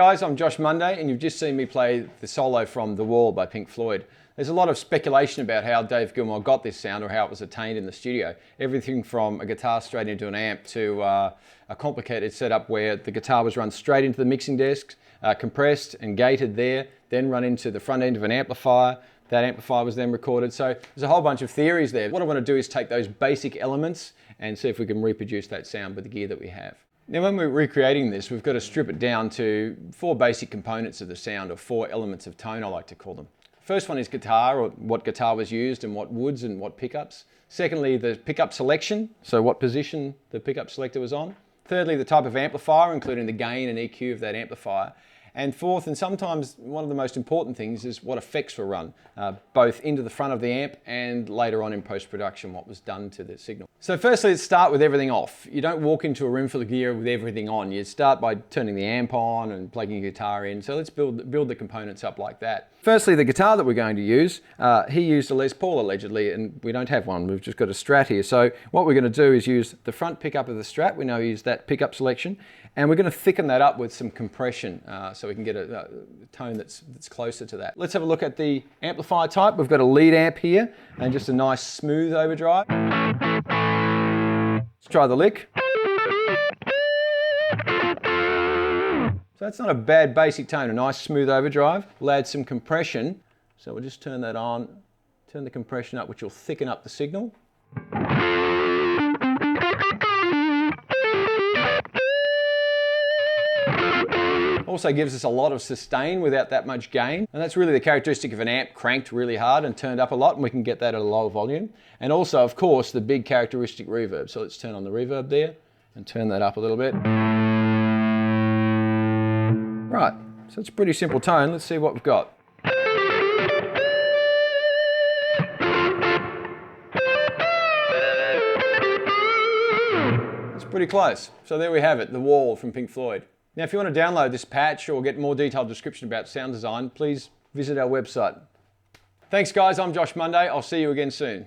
guys, I'm Josh Monday and you've just seen me play the solo from The Wall by Pink Floyd. There's a lot of speculation about how Dave Gilmour got this sound or how it was attained in the studio. Everything from a guitar straight into an amp to a complicated setup where the guitar was run straight into the mixing desk, compressed and gated there, then run into the front end of an amplifier. That amplifier was then recorded. So there's a whole bunch of theories there. What I want to do is take those basic elements and see if we can reproduce that sound with the gear that we have. Now when we're recreating this, we've got to strip it down to 4 basic components of the sound, or 4 elements of tone I like to call them. First one is guitar, or what guitar was used and what woods and what pickups. Secondly, the pickup selection, so what position the pickup selector was on. Thirdly, the type of amplifier, including the gain and EQ of that amplifier. And fourth, and sometimes one of the most important things, is what effects were run, both into the front of the amp and later on in post-production, what was done to the signal. So firstly, let's start with everything off. You don't walk into a room full of gear with everything on. You start by turning the amp on and plugging your guitar in. So let's build the components up like that. Firstly, the guitar that we're going to use, he used a Les Paul allegedly, and we don't have one. We've just got a Strat here. So what we're going to do is use the front pickup of the Strat. We know he used that pickup selection. And we're going to thicken that up with some compression so we can get a tone that's closer to that. Let's have a look at the amplifier type. We've got a lead amp here and just a nice smooth overdrive. Let's try the lick. So that's not a bad basic tone, a nice smooth overdrive. We'll add some compression. So we'll just turn that on, turn the compression up, which will thicken up the signal. Also gives us a lot of sustain without that much gain. And that's really the characteristic of an amp cranked really hard and turned up a lot, and we can get that at a lower volume. And also, of course, the big characteristic reverb. So let's turn on the reverb there and turn that up a little bit. Right, so it's a pretty simple tone. Let's see what we've got. It's pretty close. So there we have it, The Wall from Pink Floyd. Now, if you want to download this patch or get more detailed description about sound design, please visit our website. Thanks guys, I'm Josh Monday. I'll see you again soon.